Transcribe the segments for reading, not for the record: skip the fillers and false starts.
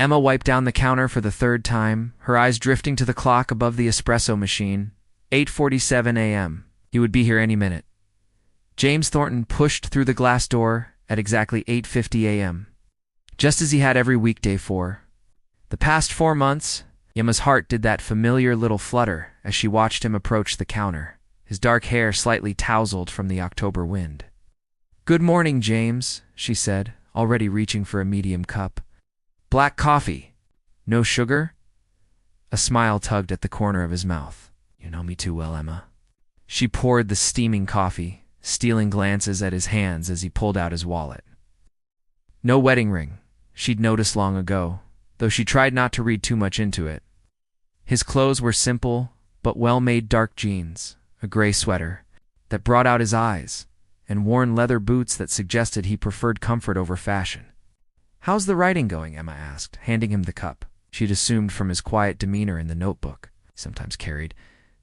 Emma wiped down the counter for the third time, her eyes drifting to the clock above the espresso machine. 8:47 a.m. He would be here any minute. James Thornton pushed through the glass door at exactly 8:50 a.m., just as he had every weekday for the past 4 months. Emma's heart did that familiar little flutter as she watched him approach the counter, his dark hair slightly tousled from the October wind. "Good morning, James," she said, already reaching for a medium cup. "Black coffee. No sugar?" A smile tugged at the corner of his mouth. "You know me too well, Emma." She poured the steaming coffee, stealing glances at his hands as he pulled out his wallet. No wedding ring, she'd noticed long ago, though she tried not to read too much into it. His clothes were simple but well-made dark jeans, a gray sweater that brought out his eyes, and worn leather boots that suggested he preferred comfort over fashion. "How's the writing going?" Emma asked, handing him the cup. She'd assumed from his quiet demeanor in the notebook he sometimes carried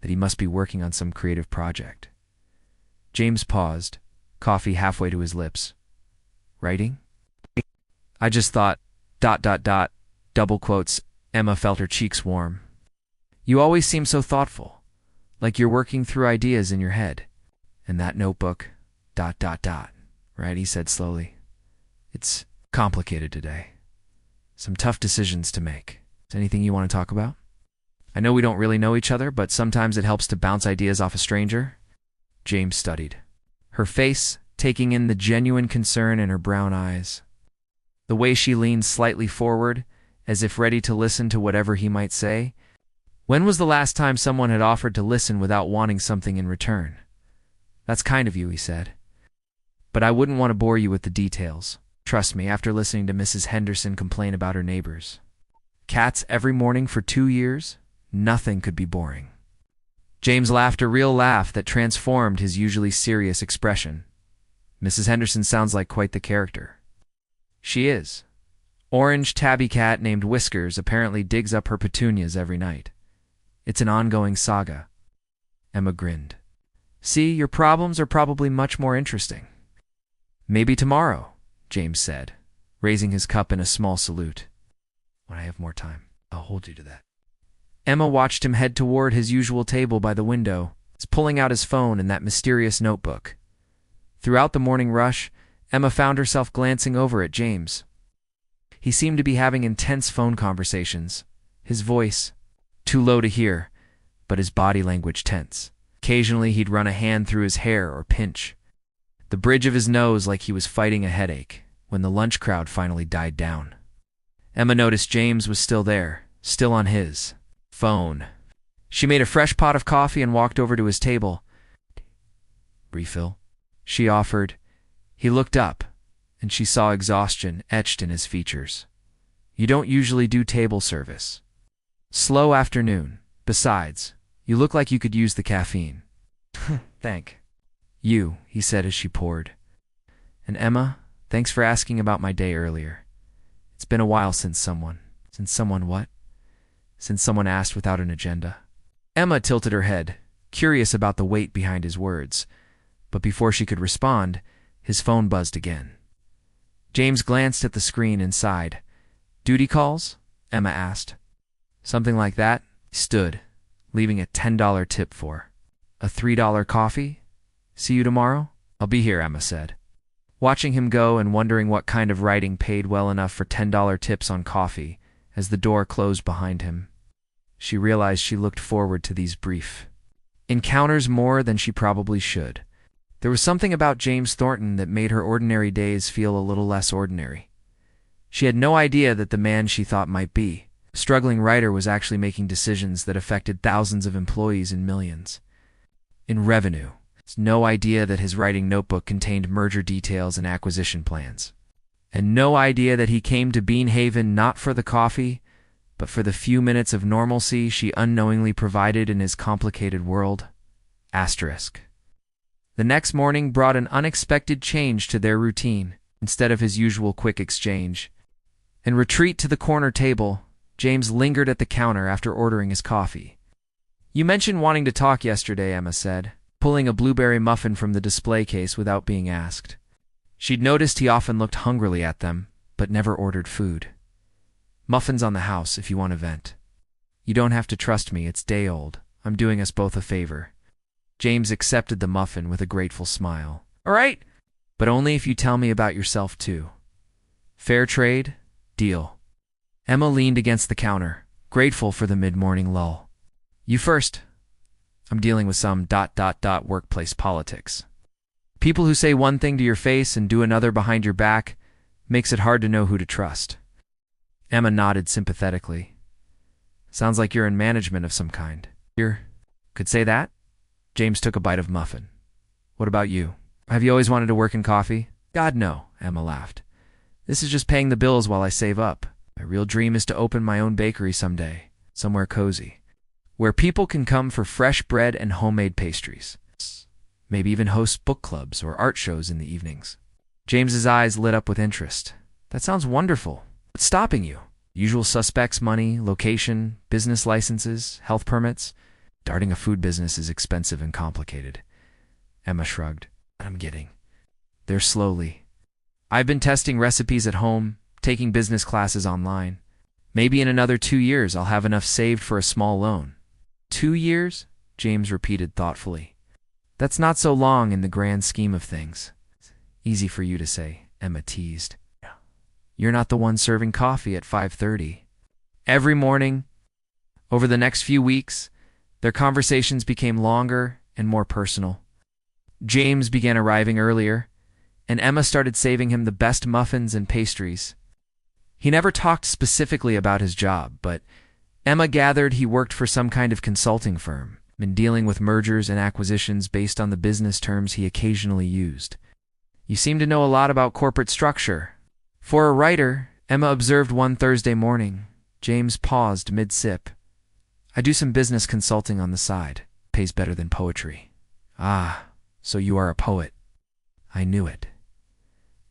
that he must be working on some creative project. James paused, coffee halfway to his lips. "Writing? I just thought, ... double quotes." Emma felt her cheeks warm. "You always seem so thoughtful, like you're working through ideas in your head. And that notebook, ... right?" he said slowly. "It's complicated today. Some tough decisions to make. Is there anything you want to talk about? I know we don't really know each other, but sometimes it helps to bounce ideas off a stranger." James studied her face, taking in the genuine concern in her brown eyes. The way she leaned slightly forward, as if ready to listen to whatever he might say. When was the last time someone had offered to listen without wanting something in return? "That's kind of you," he said. "But I wouldn't want to bore you with the details. Trust me, after listening to Mrs. Henderson complain about her neighbors' cats every morning for 2 years, nothing could be boring." James laughed a real laugh that transformed his usually serious expression. "Mrs. Henderson sounds like quite the character." "She is. Orange tabby cat named Whiskers apparently digs up her petunias every night. It's an ongoing saga." Emma grinned. "See, your problems are probably much more interesting." "Maybe tomorrow," James said, raising his cup in a small salute. "When I have more time, I'll hold you to that." Emma watched him head toward his usual table by the window, pulling out his phone and that mysterious notebook. Throughout the morning rush, Emma found herself glancing over at James. He seemed to be having intense phone conversations, his voice too low to hear, but his body language tense. Occasionally he'd run a hand through his hair or pinch the bridge of his nose like he was fighting a headache. When the lunch crowd finally died down, Emma noticed James was still there, still on his phone. She made a fresh pot of coffee and walked over to his table. "Refill?" she offered. He looked up, and she saw exhaustion etched in his features. "You don't usually do table service." "Slow afternoon. Besides, you look like you could use the caffeine." "Thank you," he said as she poured. "And Emma, thanks for asking about my day earlier. It's been a while since someone..." "Since someone what?" "Since someone asked without an agenda." Emma tilted her head, curious about the weight behind his words, but before she could respond, his phone buzzed again. James glanced at the screen and sighed. "Duty calls?" Emma asked. "Something like that." He stood, leaving a $10 tip for a $3 coffee. "See you tomorrow?" "I'll be here," Emma said, watching him go and wondering what kind of writing paid well enough for $10 tips on coffee. As the door closed behind him, she realized she looked forward to these brief encounters more than she probably should. There was something about James Thornton that made her ordinary days feel a little less ordinary. She had no idea that the man she thought might be a struggling writer was actually making decisions that affected thousands of employees and millions in revenue. No idea that his writing notebook contained merger details and acquisition plans. And no idea that he came to Beanhaven not for the coffee, but for the few minutes of normalcy she unknowingly provided in his complicated world. Asterisk. The next morning brought an unexpected change to their routine. Instead of his usual quick exchange and retreat to the corner table, James lingered at the counter after ordering his coffee. "You mentioned wanting to talk yesterday," Emma said, pulling a blueberry muffin from the display case without being asked. She'd noticed he often looked hungrily at them, but never ordered food. Muffins on the house if you want to vent. You don't have to trust me, it's day old. I'm doing us both a favor. James accepted the muffin with a grateful smile. All right, but only if you tell me about yourself too. Fair trade? Deal. Emma leaned against the counter, grateful for the mid-morning lull. You first. I'm dealing with some ... workplace politics. People who say one thing to your face and do another behind your back makes it hard to know who to trust. Emma nodded sympathetically. Sounds like you're in management of some kind. Could say that? James took a bite of muffin. What about you? Have you always wanted to work in coffee? God, no, Emma laughed. This is just paying the bills while I save up. My real dream is to open my own bakery someday, somewhere cozy, where people can come for fresh bread and homemade pastries. Maybe even host book clubs or art shows in the evenings. James's eyes lit up with interest. That sounds wonderful. What's stopping you? Usual suspects: money, location, business licenses, health permits. Starting a food business is expensive and complicated. Emma shrugged. I'm getting there slowly. I've been testing recipes at home, taking business classes online. Maybe in another 2 years I'll have enough saved for a small loan. 2 years? James repeated thoughtfully. That's not so long in the grand scheme of things. Easy for you to say, Emma teased. You're not the one serving coffee at 5:30. Every morning, over the next few weeks, their conversations became longer and more personal. James began arriving earlier, and Emma started saving him the best muffins and pastries. He never talked specifically about his job, but Emma gathered he worked for some kind of consulting firm, been dealing with mergers and acquisitions based on the business terms he occasionally used. You seem to know a lot about corporate structure. For a writer, Emma observed one Thursday morning. James paused mid-sip. I do some business consulting on the side. Pays better than poetry. Ah, so you are a poet. I knew it.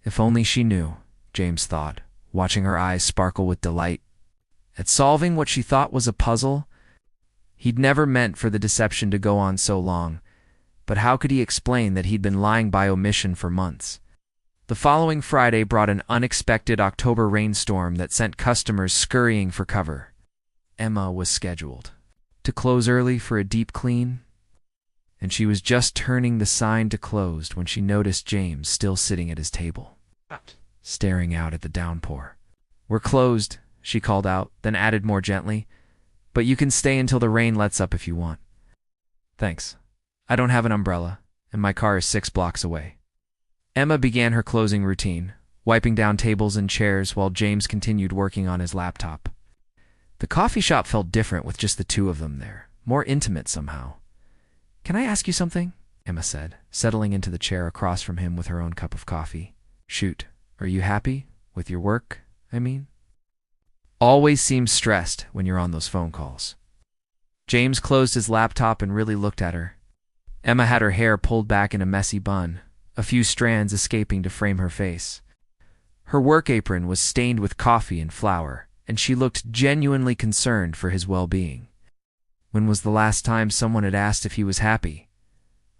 If only she knew, James thought, watching her eyes sparkle with delight. At solving what she thought was a puzzle, he'd never meant for the deception to go on so long, but how could he explain that he'd been lying by omission for months? The following Friday brought an unexpected October rainstorm that sent customers scurrying for cover. Emma was scheduled to close early for a deep clean, and she was just turning the sign to closed when she noticed James still sitting at his table, staring out at the downpour. We're closed, she called out, then added more gently, but you can stay until the rain lets up if you want. Thanks. I don't have an umbrella, and my car is 6 blocks away. Emma began her closing routine, wiping down tables and chairs while James continued working on his laptop. The coffee shop felt different with just the two of them there, more intimate somehow. Can I ask you something? Emma said, settling into the chair across from him with her own cup of coffee. Shoot, are you happy? With your work, I mean? Always seems stressed when you're on those phone calls. James closed his laptop and really looked at her. Emma had her hair pulled back in a messy bun, a few strands escaping to frame her face. Her work apron was stained with coffee and flour, and she looked genuinely concerned for his well-being. When was the last time someone had asked if he was happy?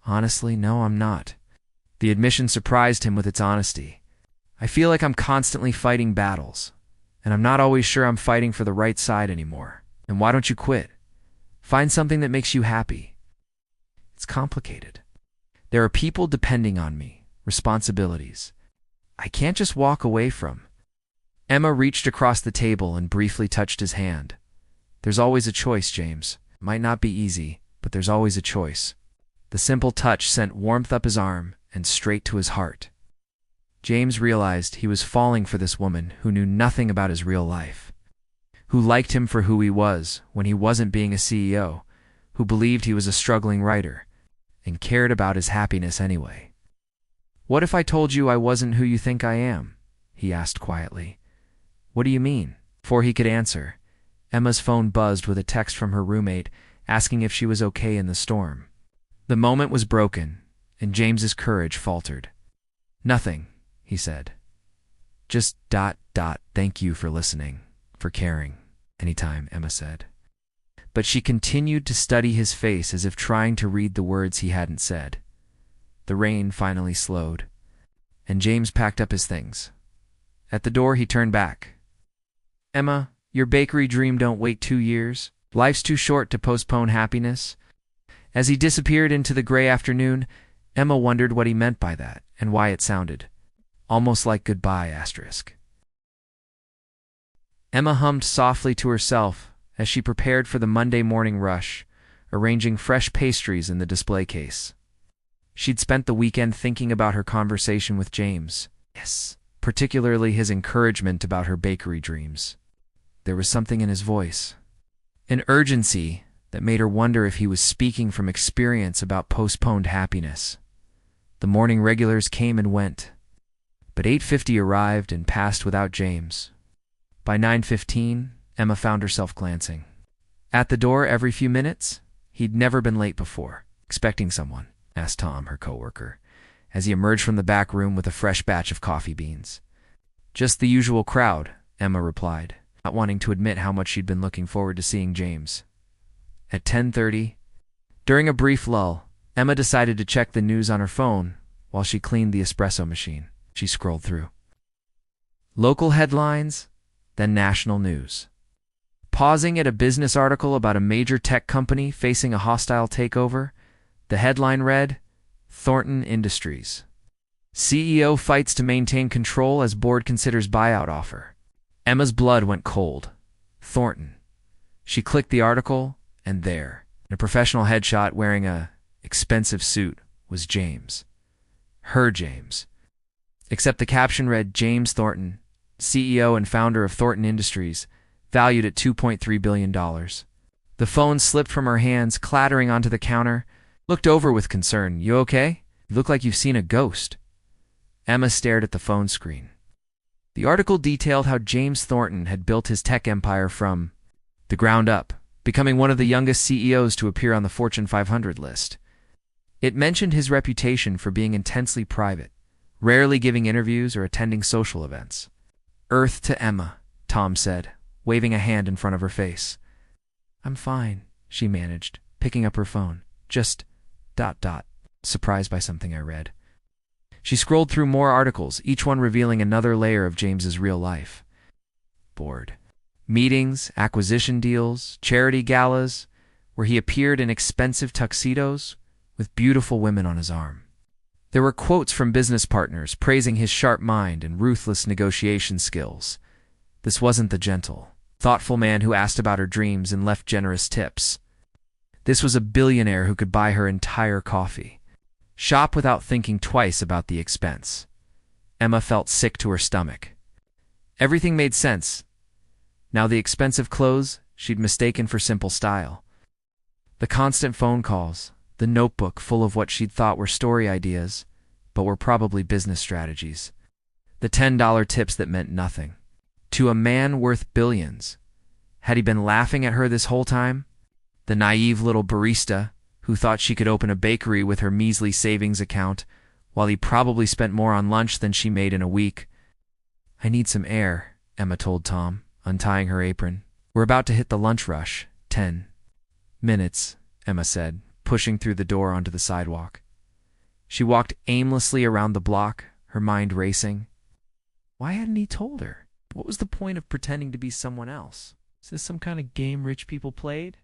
Honestly, no, I'm not. The admission surprised him with its honesty. I feel like I'm constantly fighting battles, and I'm not always sure I'm fighting for the right side anymore. And why don't you quit? Find something that makes you happy. It's complicated. There are people depending on me, responsibilities. I can't just walk away from. Emma reached across the table and briefly touched his hand. There's always a choice, James. It might not be easy, but there's always a choice. The simple touch sent warmth up his arm and straight to his heart. James realized he was falling for this woman who knew nothing about his real life, who liked him for who he was when he wasn't being a CEO, who believed he was a struggling writer, and cared about his happiness anyway. What if I told you I wasn't who you think I am? He asked quietly. What do you mean? Before he could answer, Emma's phone buzzed with a text from her roommate asking if she was okay in the storm. The moment was broken, and James's courage faltered. Nothing, he said. Just ... thank you for listening, for caring. Anytime, Emma said. But she continued to study his face as if trying to read the words he hadn't said. The rain finally slowed, and James packed up his things. At the door, he turned back. Emma, Your bakery dream don't wait 2 years. Life's too short to postpone happiness. As he disappeared into the gray afternoon, Emma wondered what he meant by that and why it sounded almost like goodbye asterisk. Emma hummed softly to herself as she prepared for the Monday morning rush, arranging fresh pastries in the display case. She'd spent the weekend thinking about her conversation with James. Yes, particularly his encouragement about her bakery dreams. There was something in his voice, an urgency that made her wonder if he was speaking from experience about postponed happiness. The morning regulars came and went, but 8:50 arrived and passed without James. By 9:15, Emma found herself glancing. At the door every few minutes? He'd never been late before. Expecting someone? Asked Tom, her coworker, as he emerged from the back room with a fresh batch of coffee beans. Just the usual crowd, Emma replied, not wanting to admit how much she'd been looking forward to seeing James. At 10:30, during a brief lull, Emma decided to check the news on her phone while she cleaned the espresso machine. She scrolled through local headlines, then national news. Pausing at a business article about a major tech company facing a hostile takeover, the headline read, Thornton Industries. CEO fights to maintain control as board considers buyout offer. Emma's blood went cold. Thornton. She clicked the article, and there, in a professional headshot wearing a expensive suit, was James. Her James. Except the caption read, James Thornton, CEO and founder of Thornton Industries, valued at $2.3 billion. The phone slipped from her hands, clattering onto the counter. Looked over with concern. You okay? You look like you've seen a ghost. Emma stared at the phone screen. The article detailed how James Thornton had built his tech empire from the ground up, becoming one of the youngest CEOs to appear on the Fortune 500 list. It mentioned his reputation for being intensely private, rarely giving interviews or attending social events. Earth to Emma, Tom said, waving a hand in front of her face. I'm fine, she managed, picking up her phone. Just ... surprised by something I read. She scrolled through more articles, each one revealing another layer of James's real life. Bored. Meetings, acquisition deals, charity galas, where he appeared in expensive tuxedos with beautiful women on his arm. There were quotes from business partners praising his sharp mind and ruthless negotiation skills. This wasn't the gentle, thoughtful man who asked about her dreams and left generous tips. This was a billionaire who could buy her entire coffee. Shop without thinking twice about the expense. Emma felt sick to her stomach. Everything made sense. Now the expensive clothes she'd mistaken for simple style. The constant phone calls, the notebook full of what she'd thought were story ideas, but were probably business strategies. The $10 tips that meant nothing. To a man worth billions. Had he been laughing at her this whole time? The naive little barista who thought she could open a bakery with her measly savings account, while he probably spent more on lunch than she made in a week. I need some air, Emma told Tom, untying her apron. We're about to hit the lunch rush. 10 minutes, Emma said, pushing through the door onto the sidewalk. She walked aimlessly around the block, her mind racing. Why hadn't he told her? What was the point of pretending to be someone else? Is this some kind of game rich people played?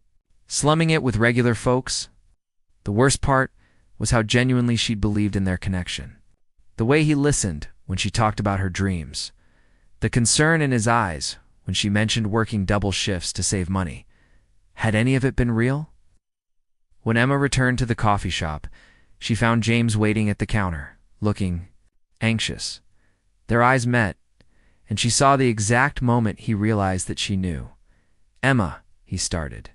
Slumming it with regular folks? The worst part was how genuinely she'd believed in their connection. The way he listened when she talked about her dreams. The concern in his eyes when she mentioned working double shifts to save money. Had any of it been real? When Emma returned to the coffee shop, she found James waiting at the counter, looking anxious. Their eyes met, and she saw the exact moment he realized that she knew. Emma, he started.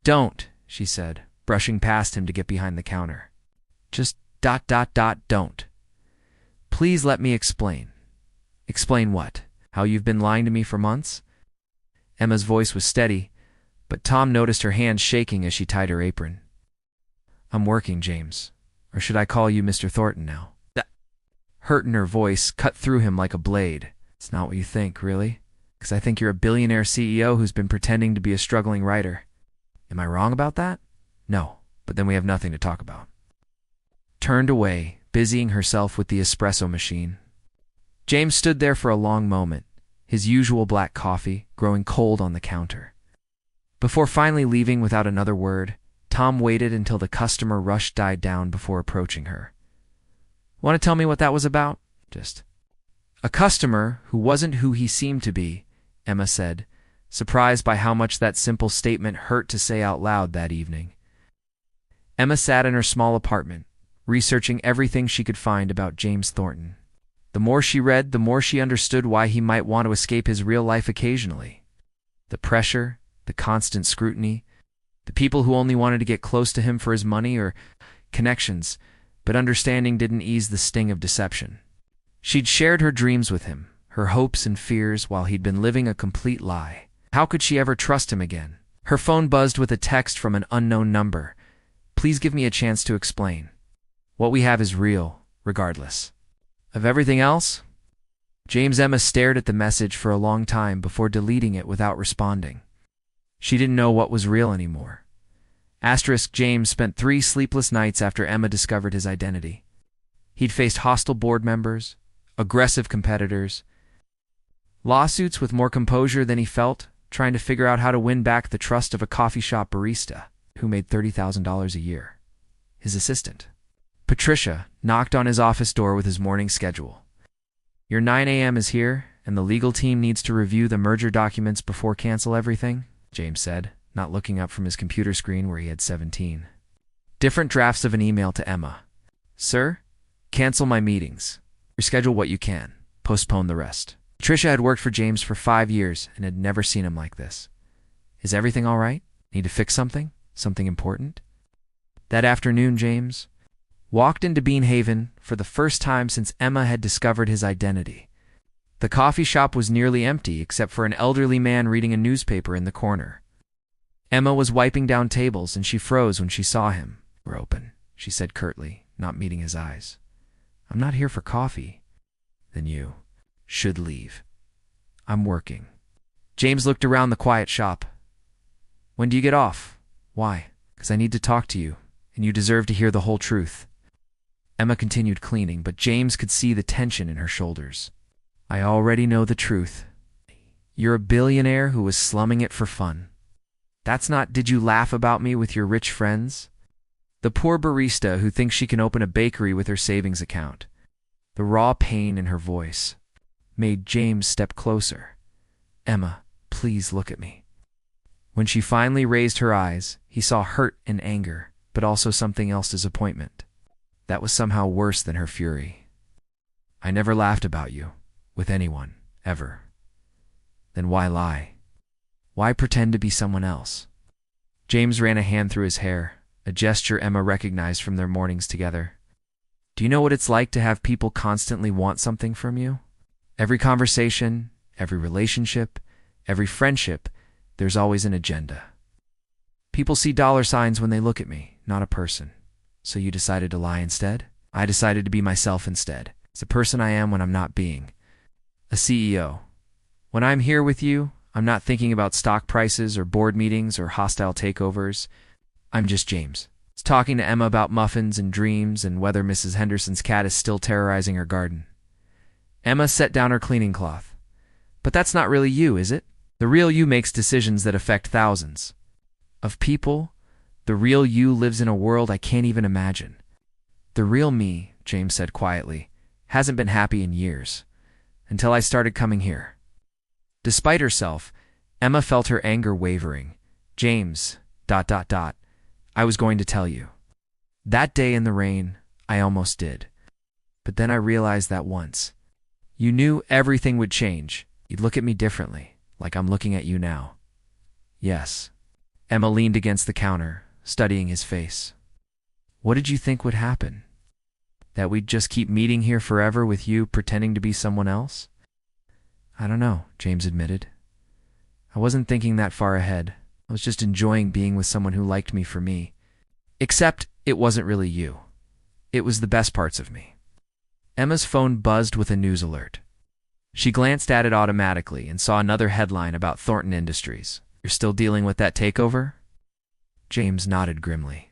Don't, she said, brushing past him to get behind the counter. Just ... don't. Please let me explain. Explain what? How you've been lying to me for months? Emma's voice was steady, but Tom noticed her hands shaking as she tied her apron. I'm working, James. Or should I call you Mr. Thornton now? That hurt in her voice cut through him like a blade. It's not what you think, really? Because I think you're a billionaire CEO who's been pretending to be a struggling writer. Am I wrong about that? No, but then we have nothing to talk about. Turned away, busying herself with the espresso machine. James stood there for a long moment, his usual black coffee growing cold on the counter. Before finally leaving without another word, Tom waited until the customer rush died down before approaching her. "Want to tell me what that was about?" "Just a customer who wasn't who he seemed to be," Emma said, surprised by how much that simple statement hurt to say out loud that evening. Emma sat in her small apartment, researching everything she could find about James Thornton. The more she read, the more she understood why he might want to escape his real life occasionally. The pressure, the constant scrutiny, the people who only wanted to get close to him for his money or connections, but understanding didn't ease the sting of deception. She'd shared her dreams with him, her hopes and fears, while he'd been living a complete lie. How could she ever trust him again? Her phone buzzed with a text from an unknown number. "Please give me a chance to explain. What we have is real, regardless of everything else." Emma stared at the message for a long time before deleting it without responding. She didn't know what was real anymore. James spent 3 sleepless nights after Emma discovered his identity. He'd faced hostile board members, aggressive competitors, lawsuits with more composure than he felt, trying to figure out how to win back the trust of a coffee shop barista who made $30,000 a year. His assistant, Patricia, knocked on his office door with his morning schedule. "Your 9 a.m. is here, and the legal team needs to review the merger documents before cancel everything," James said, not looking up from his computer screen where he had 17 different drafts of an email to Emma. "Sir, cancel my meetings. Reschedule what you can. Postpone the rest." Patricia had worked for James for 5 years and had never seen him like this. "Is everything all right? Need to fix something? Something important?" That afternoon, James walked into Bean Haven for the first time since Emma had discovered his identity. The coffee shop was nearly empty except for an elderly man reading a newspaper in the corner. Emma was wiping down tables and she froze when she saw him. "We're open," she said curtly, not meeting his eyes. "I'm not here for coffee." "Then you should leave. I'm working." James looked around the quiet shop. "When do you get off?" "Why?" "'Cause I need to talk to you, and you deserve to hear the whole truth." Emma continued cleaning, but James could see the tension in her shoulders. "I already know the truth. You're a billionaire who was slumming it for fun. That's not 'did you laugh about me with your rich friends?' The poor barista who thinks she can open a bakery with her savings account." The raw pain in her voice made James step closer. "Emma, please look at me." When she finally raised her eyes, he saw hurt and anger, but also something else, disappointment. That was somehow worse than her fury. "I never laughed about you, with anyone, ever." "Then why lie? Why pretend to be someone else?" James ran a hand through his hair, a gesture Emma recognized from their mornings together. "Do you know what it's like to have people constantly want something from you? Every conversation, every relationship, every friendship, there's always an agenda. People see dollar signs when they look at me, not a person. So you decided to lie instead? I decided to be myself instead. It's the person I am when I'm not being a CEO. When I'm here with you, I'm not thinking about stock prices or board meetings or hostile takeovers. I'm just James. It's talking to Emma about muffins and dreams and whether Mrs. Henderson's cat is still terrorizing her garden." Emma set down her cleaning cloth. "But that's not really you, is it? The real you makes decisions that affect thousands of people. The real you lives in a world I can't even imagine." "The real me," James said quietly, "hasn't been happy in years. Until I started coming here." Despite herself, Emma felt her anger wavering. "James, ... I was going to tell you. That day in the rain, I almost did. But then I realized that once you knew everything would change, you'd look at me differently, like I'm looking at you now." "Yes." Emma leaned against the counter, studying his face. "What did you think would happen? That we'd just keep meeting here forever with you pretending to be someone else?" "I don't know," James admitted. "I wasn't thinking that far ahead. I was just enjoying being with someone who liked me for me. Except it wasn't really you. It was the best parts of me." Emma's phone buzzed with a news alert. She glanced at it automatically and saw another headline about Thornton Industries. "You're still dealing with that takeover?" James nodded grimly.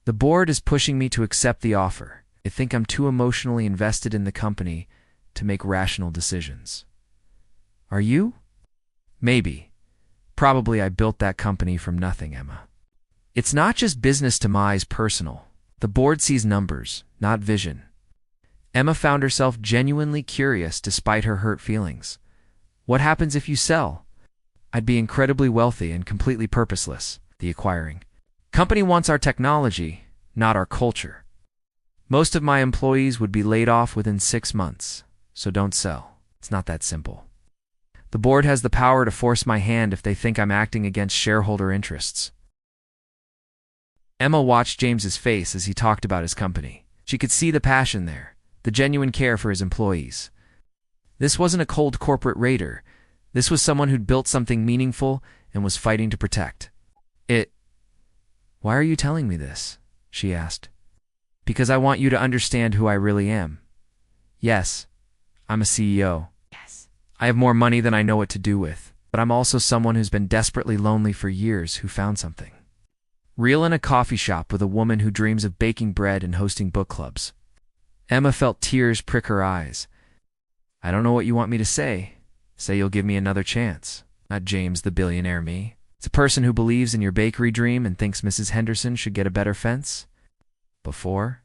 "The board is pushing me to accept the offer. They think I'm too emotionally invested in the company to make rational decisions." Are you? Maybe. Probably I built that company from nothing, Emma. It's not just business to Mai's personal. The board sees numbers, not vision. Emma found herself genuinely curious despite her hurt feelings. What happens if you sell? I'd be incredibly wealthy and completely purposeless, the acquiring company wants our technology, not our culture. Most of my employees would be laid off within 6 months, so don't sell. It's not that simple. The board has the power to force my hand if they think I'm acting against shareholder interests. Emma watched James's face as he talked about his company. She could see the passion there, the genuine care for his employees. This wasn't a cold corporate raider. This was someone who'd built something meaningful and was fighting to protect it. Why are you telling me this? She asked. Because I want you to understand who I really am. Yes, I'm a CEO. Yes. I have more money than I know what to do with, but I'm also someone who's been desperately lonely for years who found something real in a coffee shop with a woman who dreams of baking bread and hosting book clubs. Emma felt tears prick her eyes. I don't know what you want me to say. Say you'll give me another chance. Not James the billionaire me. It's a person who believes in your bakery dream and thinks Mrs. Henderson should get a better fence. Before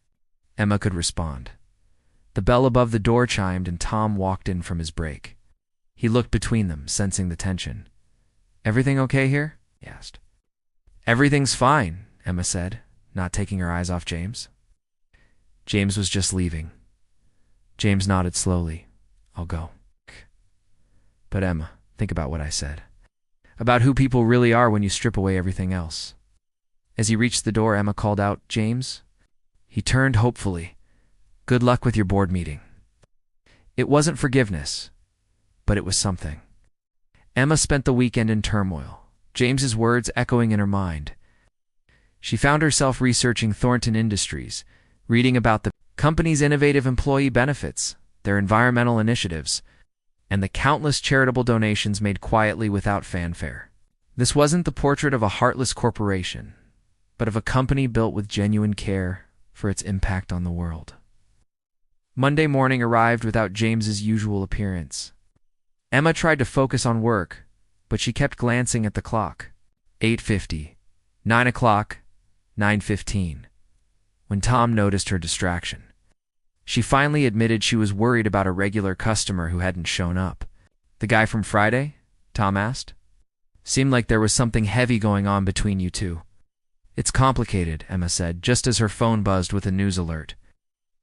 Emma could respond, the bell above the door chimed and Tom walked in from his break. He looked between them, sensing the tension. Everything okay here? He asked. Everything's fine, Emma said, not taking her eyes off James. James was just leaving. James nodded slowly. I'll go. But Emma, think about what I said. About who people really are when you strip away everything else. As he reached the door, Emma called out, James? He turned hopefully. Good luck with your board meeting. It wasn't forgiveness, but it was something. Emma spent the weekend in turmoil, James's words echoing in her mind. She found herself researching Thornton Industries, reading about the company's innovative employee benefits, their environmental initiatives, and the countless charitable donations made quietly without fanfare. This wasn't the portrait of a heartless corporation, but of a company built with genuine care for its impact on the world. Monday morning arrived without James's usual appearance. Emma tried to focus on work, but she kept glancing at the clock. 8:50, 9 o'clock, 9:15. When Tom noticed her distraction, she finally admitted she was worried about a regular customer who hadn't shown up. The guy from Friday? Tom asked. Seemed like there was something heavy going on between you two. It's complicated, Emma said, just as her phone buzzed with a news alert.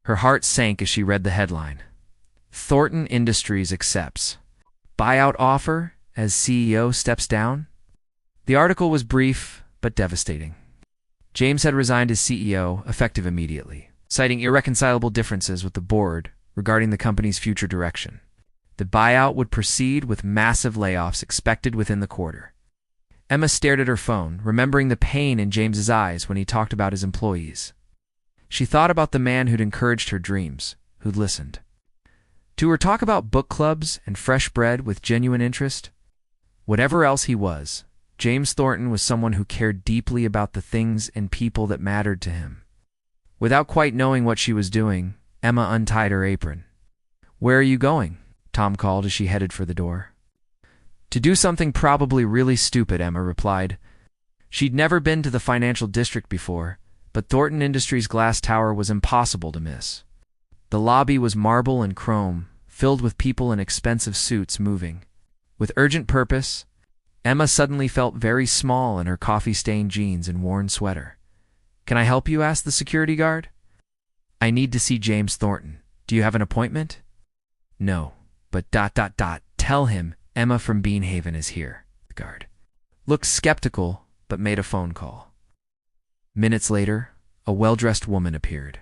Her heart sank as she read the headline. Thornton Industries accepts. Buyout offer as CEO steps down? The article was brief, but devastating. James had resigned as CEO, effective immediately, citing irreconcilable differences with the board regarding the company's future direction. The buyout would proceed with massive layoffs expected within the quarter. Emma stared at her phone, remembering the pain in James's eyes when he talked about his employees. She thought about the man who'd encouraged her dreams, who'd listened to her talk about book clubs and fresh bread with genuine interest. Whatever else he was, James Thornton was someone who cared deeply about the things and people that mattered to him. Without quite knowing what she was doing, Emma untied her apron. Where are you going? Tom called as she headed for the door. To do something probably really stupid, Emma replied. She'd never been to the financial district before, but Thornton Industries' glass tower was impossible to miss. The lobby was marble and chrome, filled with people in expensive suits moving. With urgent purpose, Emma suddenly felt very small in her coffee-stained jeans and worn sweater. Can I help you? Asked the security guard. I need to see James Thornton. Do you have an appointment? No, but ... Tell him Emma from Beanhaven is here. The guard looked skeptical, but made a phone call. Minutes later, a well-dressed woman appeared.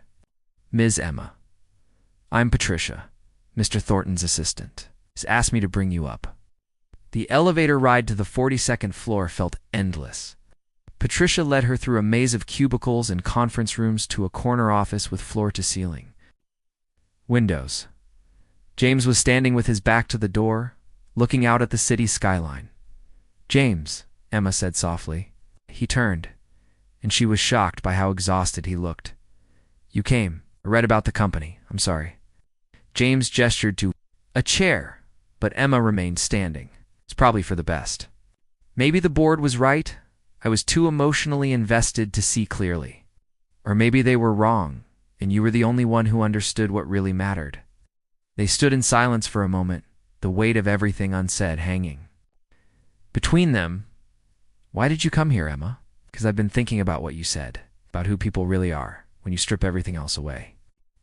Ms. Emma. I'm Patricia, Mr. Thornton's assistant. He's asked me to bring you up. The elevator ride to the 42nd floor felt endless. Patricia led her through a maze of cubicles and conference rooms to a corner office with floor-to-ceiling windows. James was standing with his back to the door, looking out at the city skyline. James, Emma said softly. He turned, and she was shocked by how exhausted he looked. You came. I read about the company. I'm sorry. James gestured to a chair, but Emma remained standing. It's probably for the best. Maybe the board was right. I was too emotionally invested to see clearly. Or maybe they were wrong, and you were the only one who understood what really mattered. They stood in silence for a moment, the weight of everything unsaid hanging. Between them, "Why did you come here, Emma?" "Because I've been thinking about what you said, about who people really are, when you strip everything else away."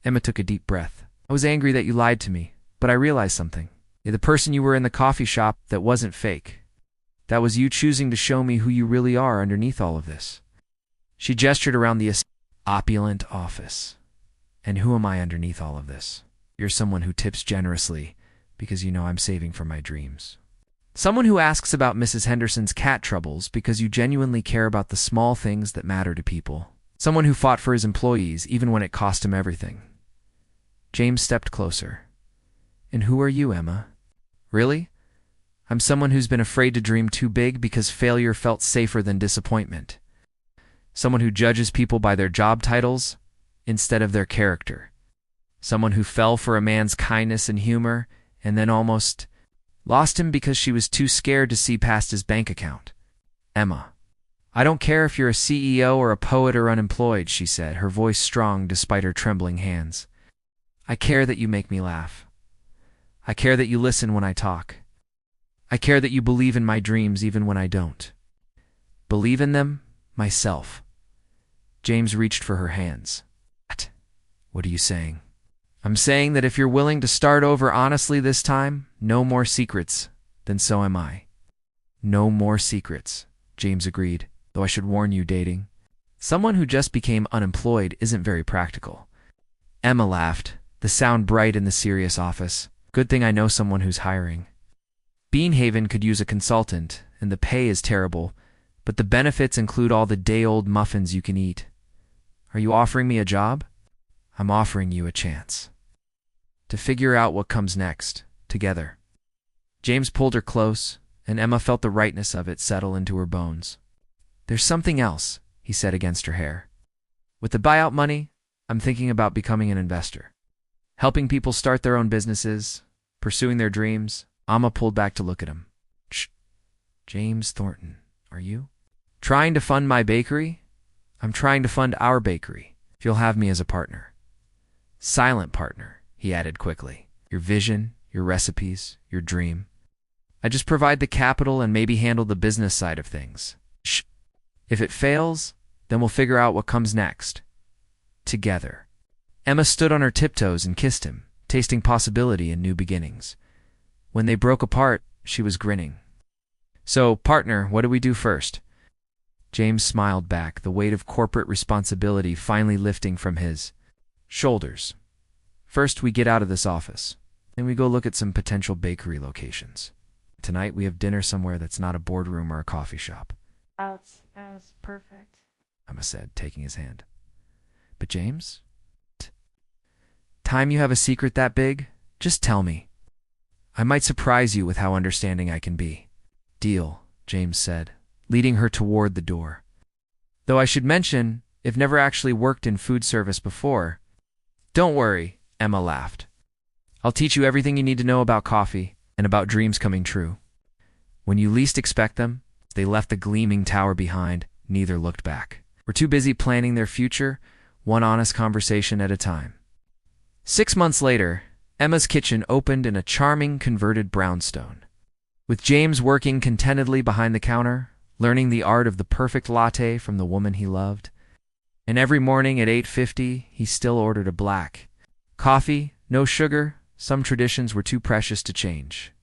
Emma took a deep breath. "I was angry that you lied to me, but I realized something. You're the person you were in the coffee shop that wasn't fake. That was you choosing to show me who you really are underneath all of this." She gestured around the opulent office. "And who am I underneath all of this? You're someone who tips generously because you know I'm saving for my dreams. Someone who asks about Mrs. Henderson's cat troubles because you genuinely care about the small things that matter to people. Someone who fought for his employees even when it cost him everything." James stepped closer. "And who are you, Emma?" "Really? I'm someone who's been afraid to dream too big because failure felt safer than disappointment. Someone who judges people by their job titles instead of their character. Someone who fell for a man's kindness and humor and then almost lost him because she was too scared to see past his bank account." "Emma, I don't care if you're a CEO or a poet or unemployed," she said, her voice strong despite her trembling hands. "I care that you make me laugh. I care that you listen when I talk. I care that you believe in my dreams even when I don't. Believe in them myself." James reached for her hands. What are you saying?" "I'm saying that if you're willing to start over honestly this time, no more secrets, then so am I." "No more secrets," James agreed, "though I should warn you, dating someone who just became unemployed isn't very practical." Emma laughed, the sound bright in the serious office. "Good thing I know someone who's hiring. Beanhaven could use a consultant, and the pay is terrible, but the benefits include all the day-old muffins you can eat. Are you offering me a job?" "I'm offering you a chance to figure out what comes next, together." James pulled her close, and Emma felt the rightness of it settle into her bones. "There's something else," he said against her hair. "With the buyout money, I'm thinking about becoming an investor. Helping people start their own businesses, pursuing their dreams." Emma pulled back to look at him. "Shh. James Thornton, are you trying to fund my bakery?" "I'm trying to fund our bakery, if you'll have me as a partner." "Silent partner," he added quickly. "Your vision, your recipes, your dream. I just provide the capital and maybe handle the business side of things. Shh. If it fails, then we'll figure out what comes next. Together." Emma stood on her tiptoes and kissed him, tasting possibility and new beginnings. When they broke apart, she was grinning. "So, partner, what do we do first?" James smiled back, the weight of corporate responsibility finally lifting from his shoulders. "First, we get out of this office. Then we go look at some potential bakery locations. Tonight, we have dinner somewhere that's not a boardroom or a coffee shop." That's perfect," Emma said, taking his hand. "But James, time you have a secret that big, just tell me. I might surprise you with how understanding I can be." "Deal," James said, leading her toward the door. "Though I should mention, I've never actually worked in food service before." "Don't worry," Emma laughed. "I'll teach you everything you need to know about coffee and about dreams coming true. When you least expect them." They left the gleaming tower behind, neither looked back. We're too busy planning their future, one honest conversation at a time. 6 months later, Emma's kitchen opened in a charming converted brownstone. With James working contentedly behind the counter, learning the art of the perfect latte from the woman he loved. And every morning at 8:50, he still ordered a black coffee, no sugar. Some traditions were too precious to change.